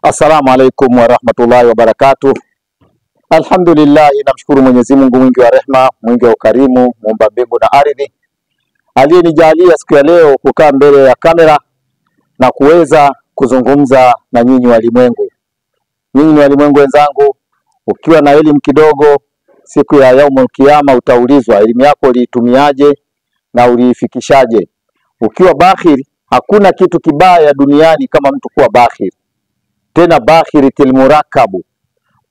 Assalamu alaikum warahmatullahi wabarakatuh. Alhamdulillah, namshukuru Mwenyezi Mungu mwingi wa rehma, mwingi wa ukarimu, muumba mbingu na ardhi, aliyenijalia siku ya leo kukaa mbele ya kamera na kuweza kuzungumza na nyinyi walimwengu. Nyinyi walimwengu wenzangu, ukiwa na elimu kidogo, siku ya yaumul kiyama utaulizwa elimu yako uliitumiaje na uliifikishaje. Ukiwa bakhil, hakuna kitu kibaya duniani kama mtu kuwa bakhil. Tena bakhiritil murakabu.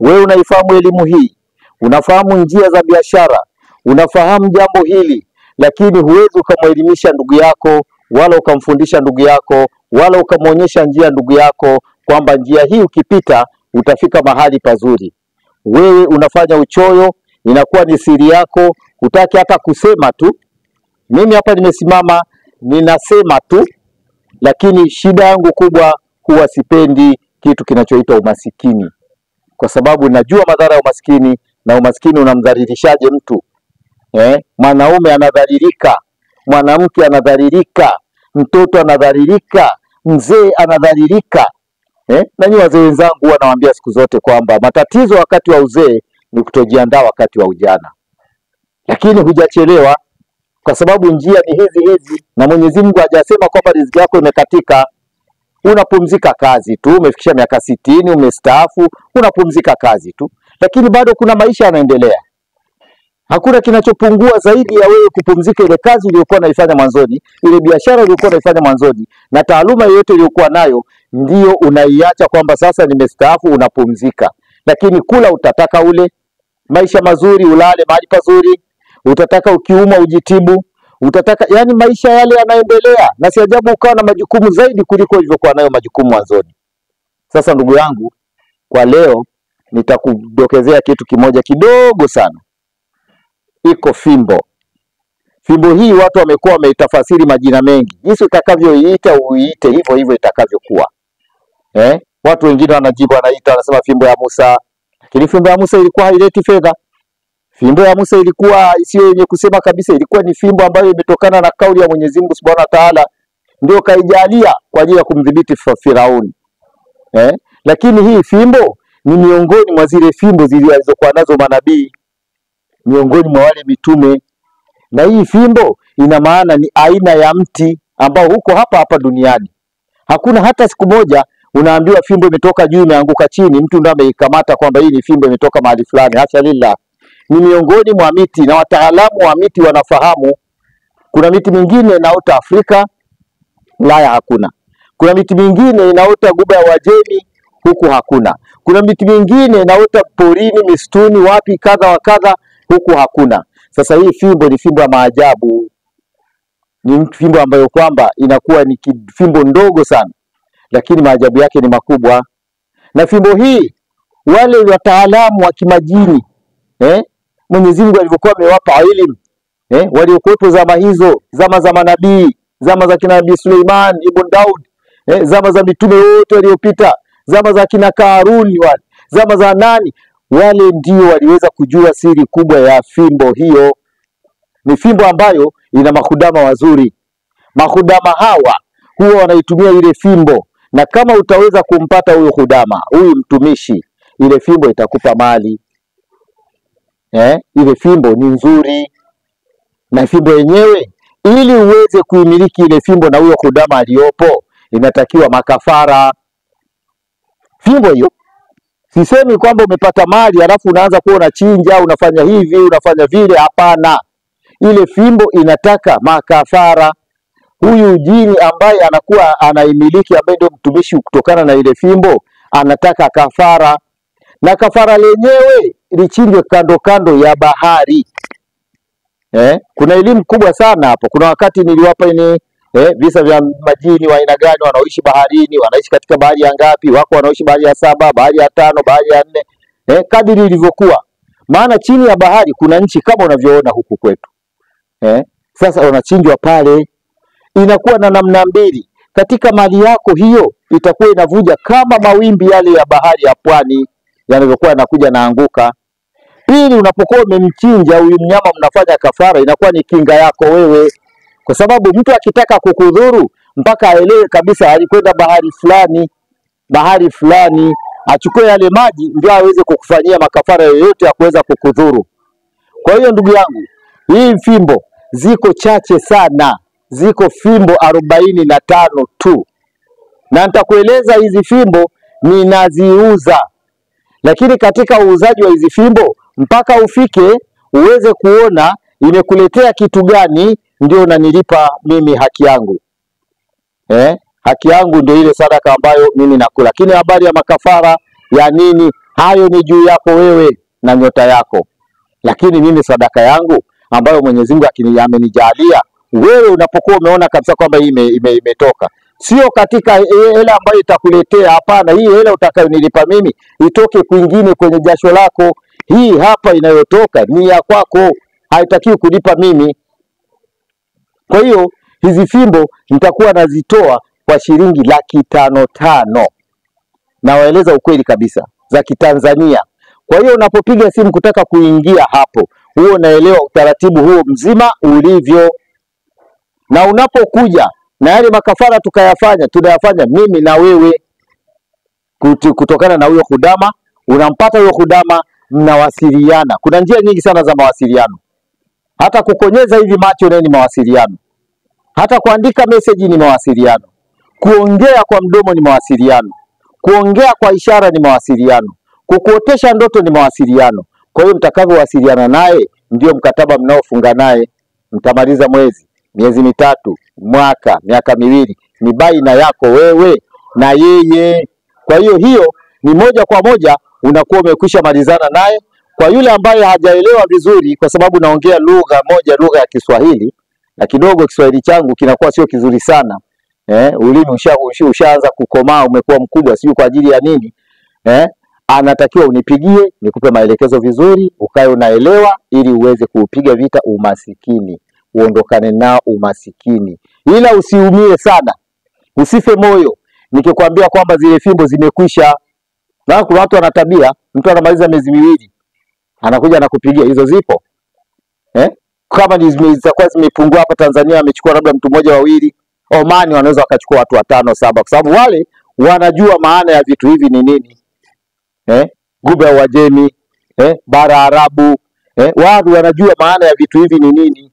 Wewe unaifahamu elimu hii, unafahamu njia za biashara, unafahamu jambo hili, lakini huwezi ukamwelimisha ndugu yako, wala ukamfundisha ndugu yako, wala ukamwonyesha njia ndugu yako kwamba njia hii ukipita utafika mahali pazuri. Wewe unafanya uchoyo, inakuwa ni siri yako, hutaki hata kusema tu. Mimi hapa nimesimama ninasema tu, lakini shida yangu kubwa huwa sipendi kitu kinachoitwa umasikini, kwa sababu najua madhara ya umasikini, na umasikini unamdhalilishaje mtu. Mwanaume anadhalilika, mwanamke anadhalilika, mtoto anadhalilika, mzee anadhalilika. Na nyinyi wazee wenzangu huwa nawaambia siku zote kwamba matatizo wakati wa uzee ni kutojiandaa wakati wa ujana. Lakini hujachelewa, kwa sababu njia ni hizi na Mwenyezi Mungu hajasema kwamba riziki yako imekatika. Unapumzika kazi tu, umefikisha miaka 60, umestaafu, unapumzika kazi tu, lakini bado kuna maisha yanaendelea. Hakuna kinachopungua zaidi ya wewe kupumzika ile kazi uliyokuwa unaifanya mwanzoni, ile biashara uliyokuwa unaifanya mwanzoni, na taaluma yote uliyokuwa nayo, ndio unaiacha kwamba sasa nimestaafu, unapumzika. Lakini kula utataka ule, maisha mazuri ulale mahali pazuri, utataka ukiuma ujitibu, utataka, yani maisha yale yanaendelea, na si ajabu ukawa na majukumu zaidi kuliko ulivyokuwa nayo majukumu mwanzoni. Sasa ndugu yangu, kwa leo nitakudokezea kitu kimoja kidogo sana. Iko fimbo. Fimbo hii watu wamekuwa wameitafasiri majina mengi. Jinsi utakavyoiita uiite hivyo hivyo itakavyokuwa. Watu wengine wanajibu wanaita, wanasema fimbo ya Musa. Lakini fimbo ya Musa ilikuwa haileti fedha. Fimbo ya Musa ilikuwa sio yenye kusema kabisa, ilikuwa ni fimbo ambayo imetokana na kauli ya Mwenyezi Mungu Subhanahu wa Ta'ala, ndio kaijalia kwa ajili ya kumdhibiti Firauni. Lakini hii fimbo ni miongoni mwa zile fimbo zilizokuwa nazo manabii, miongoni mwa wale mitume. Na hii fimbo ina maana ni aina ya mti ambao huko hapa duniani. Hakuna hata siku moja unaambiwa fimbo imetoka juu imeanguka chini, mtu ndio ameikamata kwamba hii ni fimbo imetoka mahali fulani. Hasha lillah. Ni miongoni mwa miti, na wataalamu wa miti wanafahamu kuna miti mingine inaota Afrika, Ulaya hakuna. Kuna miti mingine inaota Ghuba ya Uajemi, huku hakuna. Kuna miti mingine inaota porini, mistuni, wapi kadha wa kadha, huku hakuna. Sasa hii fimbo ni fimbo ya maajabu. Ni fimbo ambayo kwamba inakuwa ni fimbo ndogo sana, lakini maajabu yake ni makubwa. Na fimbo hii wale wataalamu wa kimajini, Mwenyezi Mungu alivyokuwa amewapa elimu, waliokuwepo zama hizo, zama za manabii, zama za kina Nabii Suleiman ibn Daud, zama za mitume wote waliopita, zama za kina Karuni, zama za nani, wale ndio waliweza kujua siri kubwa ya fimbo hiyo. Ni fimbo ambayo ina mahudama wazuri. Mahudama hawa huwa wanaitumia ile fimbo, na kama utaweza kumpata huyo hudama, huyu mtumishi, ile fimbo itakupa mali. Ile fimbo ni nzuri. Na fimbo yenyewe, ili uweze kuimiliki ile fimbo na huyo hudama aliyopo, inatakiwa makafara. Fimbo hiyo, sisemi kwamba umepata mali alafu unaanza kuwa unachinja, unafanya hivi, unafanya vile, hapana. Ile fimbo inataka makafara. Huyu jini ambaye anakuwa anaimiliki, ambaye ndio mtumishi kutokana na ile fimbo, anataka kafara. Na kafara lenyewe lichinjwe kando kando ya bahari. Kuna elimu kubwa sana hapo. Kuna wakati niliwapa visa vya majini wa aina gani wanaoishi baharini, wanaishi katika bahari ya ngapi, wako wanaoishi bahari ya 7, bahari ya 5, bahari ya 4, kadiri ilivyokuwa. Maana chini ya bahari kuna nchi kama unavyoona huku kwetu. Sasa wanachinjwa pale, inakuwa na namna mbili. Katika mali yako hiyo itakuwa inavuja kama mawimbi yale ya bahari ya pwani yanavyokuwa yanakuja naanguka. Pili, unapokuwa umemchinja huyu mnyama, mnafanya kafara, inakuwa ni kinga yako wewe. Kwa sababu mtu akitaka kukudhuru mpaka aelewe kabisa alikwenda bahari fulani, mahali fulani, achukue yale maji ndio aweze kukufanyia makafara yoyote ya kuweza kukudhuru. Kwa hiyo ndugu yangu, hii fimbo ziko chache sana, ziko fimbo 45 tu, na nitakueleza hizi fimbo ninaziuza. Lakini katika uuzaji wa hizi fimbo, mpaka ufike uweze kuona imekuletea kitu gani, ndio unanilipa mimi haki yangu. Haki yangu ndio ile sadaka ambayo mimi nakula. Lakini habari ya makafara ya nini, hayo ni juu yako wewe na nyota yako. Lakini mimi sadaka yangu ambayo Mwenyezi Mungu amenijalia, wewe unapokuwa umeona kabisa kwamba hii imetoka, sio katika hela ambayo itakuletea, hapana. Hii hela utakayonilipa mimi itoke kwingine kwenye jasho lako. Hii hapa inayotoka ni ya kwako, haitakiwi kulipa mimi. Kwa hiyo hizi fimbo nitakuwa nazitoa kwa shilingi 550. Na waeleza ukweli kabisa, za Kitanzania. Kwa hiyo unapopiga simu kutaka kuingia hapo, huo unaelewa utaratibu huo mzima ulivyo. Na unapokuja na yale makafara tunayafanya mimi na wewe, kutokana na huyo hudama, unampata huyo hudama, mnawasiliana. Kuna njia nyingi sana za mawasiliano. Hata kukonyeza hivi macho ni mawasiliano. Hata kuandika message ni mawasiliano. Kuongea kwa mdomo ni mawasiliano. Kuongea kwa ishara ni mawasiliano. Kukuotesha ndoto ni mawasiliano. Kwa hiyo mtakavyowasiliana naye ndio mkataba mnaofunga naye. Mtamaliza mwezi, miezi mitatu, mwaka, miaka miwili, ni baina yako wewe na yeye. Kwa hiyo ni moja kwa moja unakuwa umekwisha malizana naye. Kwa yule ambaye hajaelewa vizuri, kwa sababu naongea lugha ya Kiswahili, na kidogo Kiswahili changu kinakuwa sio kizuri sana. Ulimi ushaanza kukomaa, umekuwa mkubwa, sio kwa ajili ya nini. Anatakiwa unipigie, nikupe maelekezo vizuri, ukae unaelewa, ili uweze kuupiga vita umasikini, uondokane nao umasikini. Ila usiumie sana, usife moyo nikikwambia kwamba zile fimbo zimekwisha. Na kuna watu wana tabia, mtu anamaliza miezi miwili anakuja na kupigia. Hizo zipo. Kama zitakuwa zimepungua hapa Tanzania, amechukua labda mtu mmoja wawili. Omani wanaweza wakachukua watu 5 7, kwa sababu wale wanajua maana ya vitu hivi ni nini. Ghuba ya Uajemi, bara Arabu, watu wanajua maana ya vitu hivi ni nini.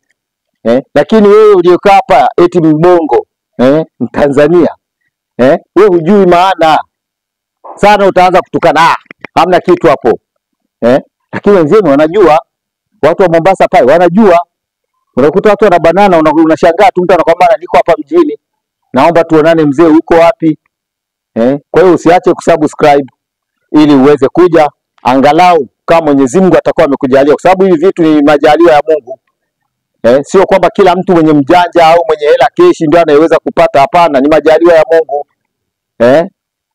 Lakini wewe uliokaa hapa eti Mbongo, Tanzania, wewe hujui maana. Sana utaanza kutukana, hamna kitu hapo. Lakini wenzenu wanajua, watu wa Mombasa pale wanajua. Unakuta watu wana banana, unashangaa tu mtu anakwambia niko hapa mjini, naomba tuonane mzee, uko wapi? Kwa hiyo usiache kusubscribe ili uweze kuja, angalau kama Mwenyezi Mungu atakuwa amekujalia, kwa sababu hivi vitu ni majaliwa ya Mungu. Sio kwamba kila mtu mwenye mjanja au mwenye hela keshi ndio anayeweza kupata, hapana, ni majaliwa ya Mungu.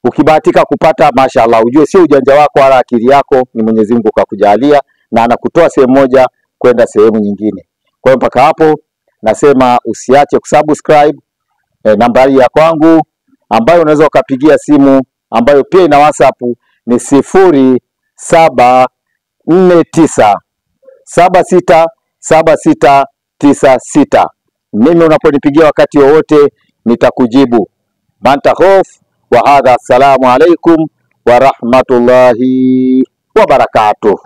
Ukibahatika kupata, mashaallah, ujue sio ujanja wako wala akili yako, ni Mwenyezi Mungu kakujalia, na anakutoa sehemu moja kwenda sehemu nyingine. Kwa hiyo mpaka hapo nasema usiache kusubscribe. Nambari ya kwangu ambayo unaweza ukapigia simu, ambayo pia ina WhatsApp, ni 0749767696. Mimi unaponipigia wakati wowote nitakujibu. Banta hof wa hadha. Assalamu alaikum wa rahmatullahi wa barakatuh.